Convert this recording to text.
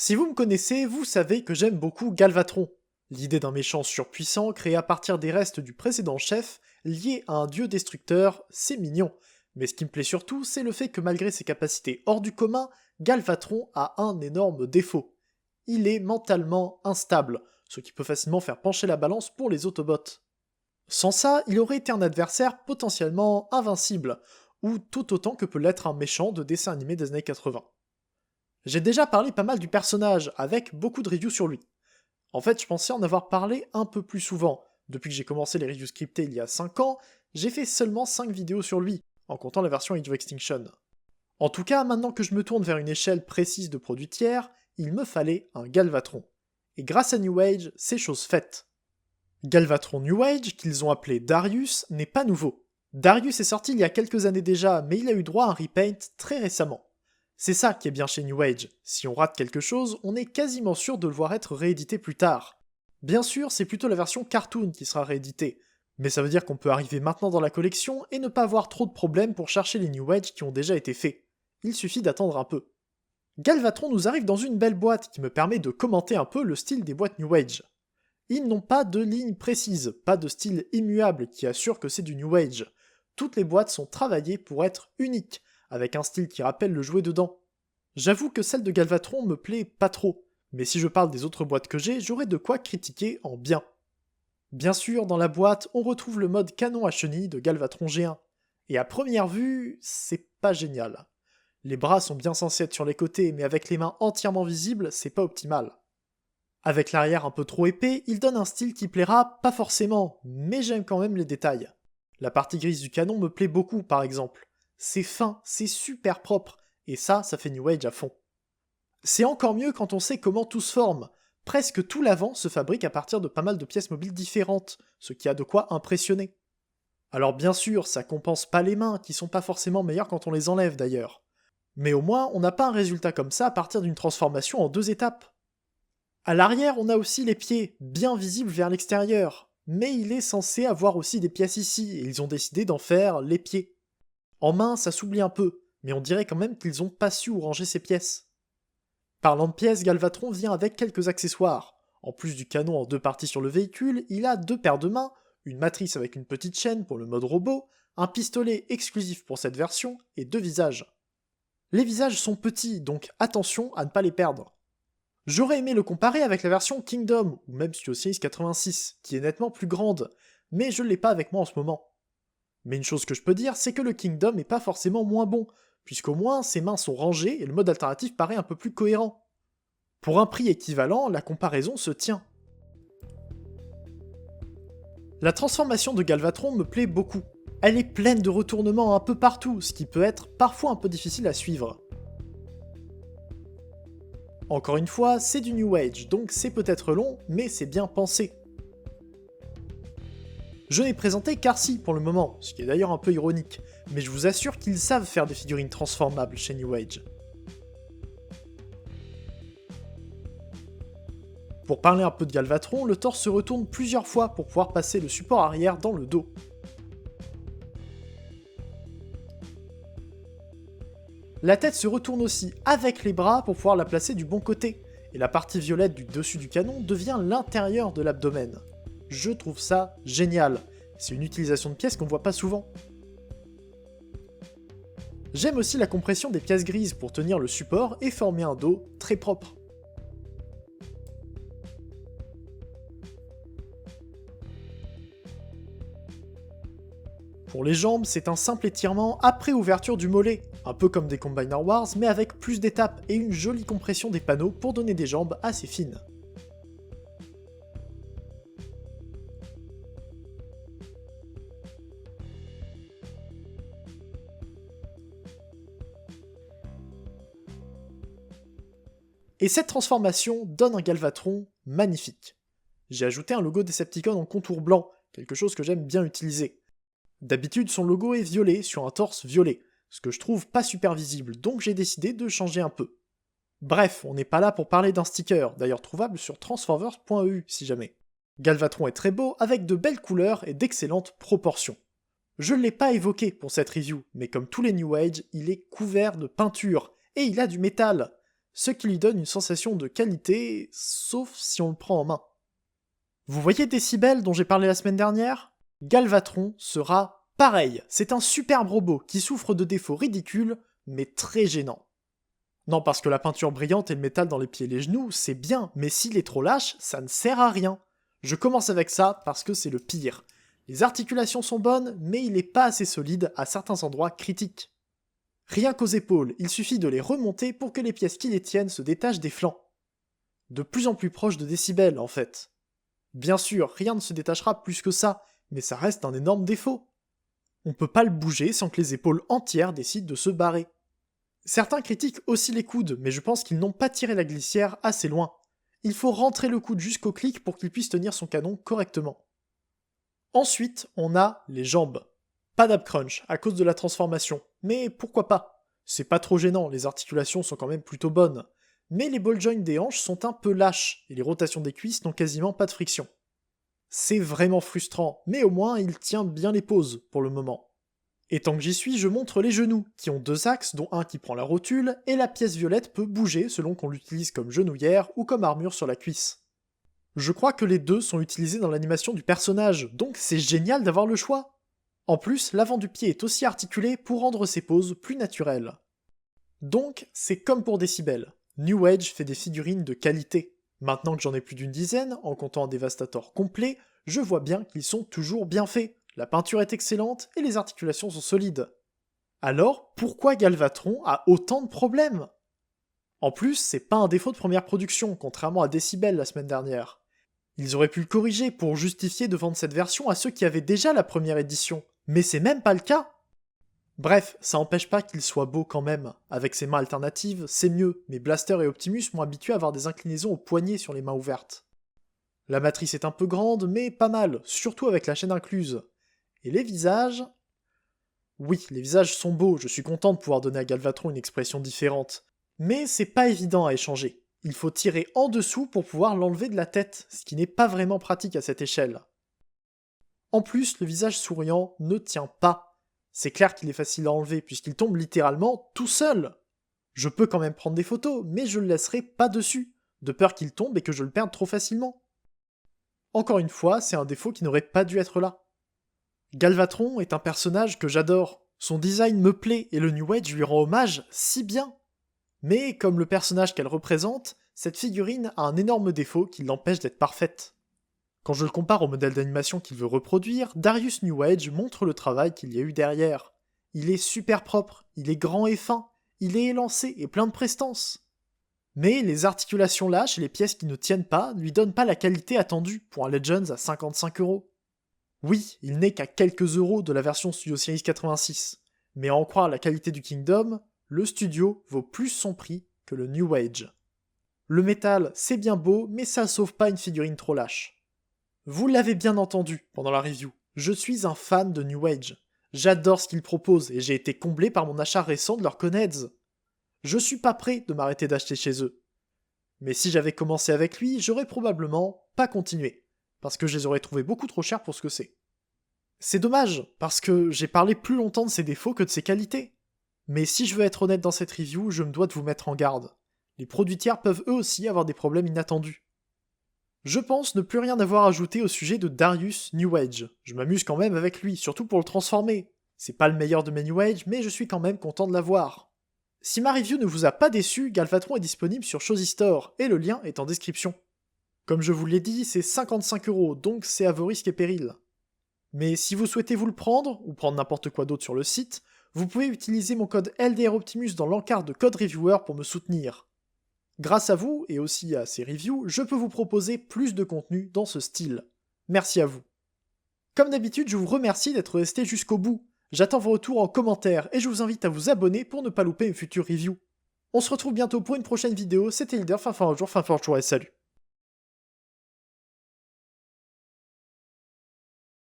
Si vous me connaissez, vous savez que j'aime beaucoup Galvatron. L'idée d'un méchant surpuissant créé à partir des restes du précédent chef, lié à un dieu destructeur, c'est mignon. Mais ce qui me plaît surtout, c'est le fait que malgré ses capacités hors du commun, Galvatron a un énorme défaut. Il est mentalement instable, ce qui peut facilement faire pencher la balance pour les Autobots. Sans ça, il aurait été un adversaire potentiellement invincible, ou tout autant que peut l'être un méchant de dessin animé des années 80. J'ai déjà parlé pas mal du personnage, avec beaucoup de reviews sur lui. En fait, je pensais en avoir parlé un peu plus souvent. Depuis que j'ai commencé les reviews scriptées il y a 5 ans, j'ai fait seulement 5 vidéos sur lui, en comptant la version Age of Extinction. En tout cas, maintenant que je me tourne vers une échelle précise de produits tiers, il me fallait un Galvatron. Et grâce à New Age, c'est chose faite. Galvatron New Age, qu'ils ont appelé Darius, n'est pas nouveau. Darius est sorti il y a quelques années déjà, mais il a eu droit à un repaint très récemment. C'est ça qui est bien chez New Age, si on rate quelque chose, on est quasiment sûr de le voir être réédité plus tard. Bien sûr, c'est plutôt la version cartoon qui sera rééditée, mais ça veut dire qu'on peut arriver maintenant dans la collection et ne pas avoir trop de problèmes pour chercher les New Age qui ont déjà été faits. Il suffit d'attendre un peu. Galvatron nous arrive dans une belle boîte qui me permet de commenter un peu le style des boîtes New Age. Ils n'ont pas de ligne précise, pas de style immuable qui assure que c'est du New Age. Toutes les boîtes sont travaillées pour être uniques, avec un style qui rappelle le jouet dedans. J'avoue que celle de Galvatron me plaît pas trop, mais si je parle des autres boîtes que j'ai, j'aurai de quoi critiquer en bien. Bien sûr, dans la boîte, on retrouve le mode canon à chenilles de Galvatron G1, et à première vue, c'est pas génial. Les bras sont bien censés être sur les côtés, mais avec les mains entièrement visibles, c'est pas optimal. Avec l'arrière un peu trop épais, il donne un style qui plaira pas forcément, mais j'aime quand même les détails. La partie grise du canon me plaît beaucoup par exemple. C'est fin, c'est super propre, et ça fait New Age à fond. C'est encore mieux quand on sait comment tout se forme. Presque tout l'avant se fabrique à partir de pas mal de pièces mobiles différentes, ce qui a de quoi impressionner. Alors bien sûr, ça compense pas les mains, qui sont pas forcément meilleures quand on les enlève d'ailleurs. Mais au moins, on n'a pas un résultat comme ça à partir d'une transformation en 2 étapes. À l'arrière, on a aussi les pieds, bien visibles vers l'extérieur, mais il est censé avoir aussi des pièces ici, et ils ont décidé d'en faire les pieds. En main, ça s'oublie un peu, mais on dirait quand même qu'ils ont pas su où ranger ces pièces. Parlant de pièces, Galvatron vient avec quelques accessoires. En plus du canon en 2 parties sur le véhicule, il a 2 paires de mains, une matrice avec une petite chaîne pour le mode robot, un pistolet exclusif pour cette version, et 2 visages. Les visages sont petits, donc attention à ne pas les perdre. J'aurais aimé le comparer avec la version Kingdom, ou même Studio Series 86, qui est nettement plus grande, mais je l'ai pas avec moi en ce moment. Mais une chose que je peux dire, c'est que le Kingdom est pas forcément moins bon, puisqu'au moins ses mains sont rangées et le mode alternatif paraît un peu plus cohérent. Pour un prix équivalent, la comparaison se tient. La transformation de Galvatron me plaît beaucoup. Elle est pleine de retournements un peu partout, ce qui peut être parfois un peu difficile à suivre. Encore une fois, c'est du New Age, donc c'est peut-être long, mais c'est bien pensé. Je n'ai présenté qu'Arcy pour le moment, ce qui est d'ailleurs un peu ironique, mais je vous assure qu'ils savent faire des figurines transformables chez New Age. Pour parler un peu de Galvatron, le torse se retourne plusieurs fois pour pouvoir passer le support arrière dans le dos. La tête se retourne aussi avec les bras pour pouvoir la placer du bon côté, et la partie violette du dessus du canon devient l'intérieur de l'abdomen. Je trouve ça génial, c'est une utilisation de pièces qu'on voit pas souvent. J'aime aussi la compression des pièces grises pour tenir le support et former un dos très propre. Pour les jambes, c'est un simple étirement après ouverture du mollet, un peu comme des Combiner Wars mais avec plus d'étapes et une jolie compression des panneaux pour donner des jambes assez fines. Et cette transformation donne un Galvatron magnifique. J'ai ajouté un logo Decepticon en contour blanc, quelque chose que j'aime bien utiliser. D'habitude, son logo est violet sur un torse violet, ce que je trouve pas super visible, donc j'ai décidé de changer un peu. Bref, on n'est pas là pour parler d'un sticker, d'ailleurs trouvable sur transformers.eu si jamais. Galvatron est très beau, avec de belles couleurs et d'excellentes proportions. Je ne l'ai pas évoqué pour cette review, mais comme tous les New Age, il est couvert de peinture, et il a du métal. ce qui lui donne une sensation de qualité, sauf si on le prend en main. Vous voyez Decibel dont j'ai parlé la semaine dernière? Galvatron sera pareil, c'est un superbe robot qui souffre de défauts ridicules, mais très gênants. Non, parce que la peinture brillante et le métal dans les pieds et les genoux, c'est bien, mais s'il est trop lâche, ça ne sert à rien. Je commence avec ça parce que c'est le pire. Les articulations sont bonnes, mais il n'est pas assez solide à certains endroits critiques. Rien qu'aux épaules, il suffit de les remonter pour que les pièces qui les tiennent se détachent des flancs. De plus en plus proche de Decibel, en fait. Bien sûr, rien ne se détachera plus que ça, mais ça reste un énorme défaut. On peut pas le bouger sans que les épaules entières décident de se barrer. Certains critiquent aussi les coudes, mais je pense qu'ils n'ont pas tiré la glissière assez loin. Il faut rentrer le coude jusqu'au clic pour qu'il puisse tenir son canon correctement. Ensuite, on a les jambes. Pas d'ab crunch à cause de la transformation, mais pourquoi pas? C'est pas trop gênant, les articulations sont quand même plutôt bonnes. Mais les ball joints des hanches sont un peu lâches, et les rotations des cuisses n'ont quasiment pas de friction. C'est vraiment frustrant, mais au moins il tient bien les poses pour le moment. Et tant que j'y suis, je montre les genoux, qui ont deux axes, dont un qui prend la rotule, et la pièce violette peut bouger selon qu'on l'utilise comme genouillère ou comme armure sur la cuisse. Je crois que les deux sont utilisés dans l'animation du personnage, donc c'est génial d'avoir le choix. En plus, l'avant du pied est aussi articulé pour rendre ses poses plus naturelles. Donc, c'est comme pour Decibel. New Age fait des figurines de qualité. Maintenant que j'en ai plus d'une dizaine, en comptant un Devastator complet, je vois bien qu'ils sont toujours bien faits. La peinture est excellente et les articulations sont solides. Alors, pourquoi Galvatron a autant de problèmes? En plus, c'est pas un défaut de première production, contrairement à Decibel la semaine dernière. Ils auraient pu le corriger pour justifier de vendre cette version à ceux qui avaient déjà la première édition, mais c'est même pas le cas. Bref, ça empêche pas qu'il soit beau quand même. Avec ses mains alternatives, c'est mieux, mais Blaster et Optimus m'ont habitué à avoir des inclinaisons au poignet sur les mains ouvertes. La matrice est un peu grande, mais pas mal, surtout avec la chaîne incluse. Et les visages... Oui, les visages sont beaux, je suis content de pouvoir donner à Galvatron une expression différente. Mais c'est pas évident à échanger. Il faut tirer en dessous pour pouvoir l'enlever de la tête, ce qui n'est pas vraiment pratique à cette échelle. En plus, le visage souriant ne tient pas. C'est clair qu'il est facile à enlever puisqu'il tombe littéralement tout seul. Je peux quand même prendre des photos, mais je le laisserai pas dessus, de peur qu'il tombe et que je le perde trop facilement. Encore une fois, c'est un défaut qui n'aurait pas dû être là. Galvatron est un personnage que j'adore. Son design me plaît et le New Age lui rend hommage si bien. Mais comme le personnage qu'elle représente, cette figurine a un énorme défaut qui l'empêche d'être parfaite. Quand je le compare au modèle d'animation qu'il veut reproduire, Darius New Age montre le travail qu'il y a eu derrière. Il est super propre, il est grand et fin, il est élancé et plein de prestance. Mais les articulations lâches et les pièces qui ne tiennent pas ne lui donnent pas la qualité attendue pour un Legends à 55€. Oui, il n'est qu'à quelques euros de la version Studio Series 86, mais à en croire la qualité du Kingdom, le studio vaut plus son prix que le New Age. Le métal, c'est bien beau, mais ça sauve pas une figurine trop lâche. Vous l'avez bien entendu pendant la review, je suis un fan de New Age. J'adore ce qu'ils proposent et j'ai été comblé par mon achat récent de leurs Conheads. Je suis pas prêt de m'arrêter d'acheter chez eux. Mais si j'avais commencé avec lui, j'aurais probablement pas continué, parce que je les aurais trouvés beaucoup trop chers pour ce que c'est. C'est dommage, parce que j'ai parlé plus longtemps de ses défauts que de ses qualités. Mais si je veux être honnête dans cette review, je me dois de vous mettre en garde. Les produits tiers peuvent eux aussi avoir des problèmes inattendus. Je pense ne plus rien avoir ajouté au sujet de Darius New Age. Je m'amuse quand même avec lui, surtout pour le transformer. C'est pas le meilleur de mes New Age, mais je suis quand même content de l'avoir. Si ma review ne vous a pas déçu, Galvatron est disponible sur Shozy Store, et le lien est en description. Comme je vous l'ai dit, c'est 55€, donc c'est à vos risques et périls. Mais si vous souhaitez vous le prendre, ou prendre n'importe quoi d'autre sur le site, vous pouvez utiliser mon code LDROptimus dans l'encart de Code Reviewer pour me soutenir. Grâce à vous, et aussi à ces reviews, je peux vous proposer plus de contenu dans ce style. Merci à vous. Comme d'habitude, je vous remercie d'être resté jusqu'au bout. J'attends vos retours en commentaire et je vous invite à vous abonner pour ne pas louper une future review. On se retrouve bientôt pour une prochaine vidéo, c'était Hilder, fin fort jour et salut.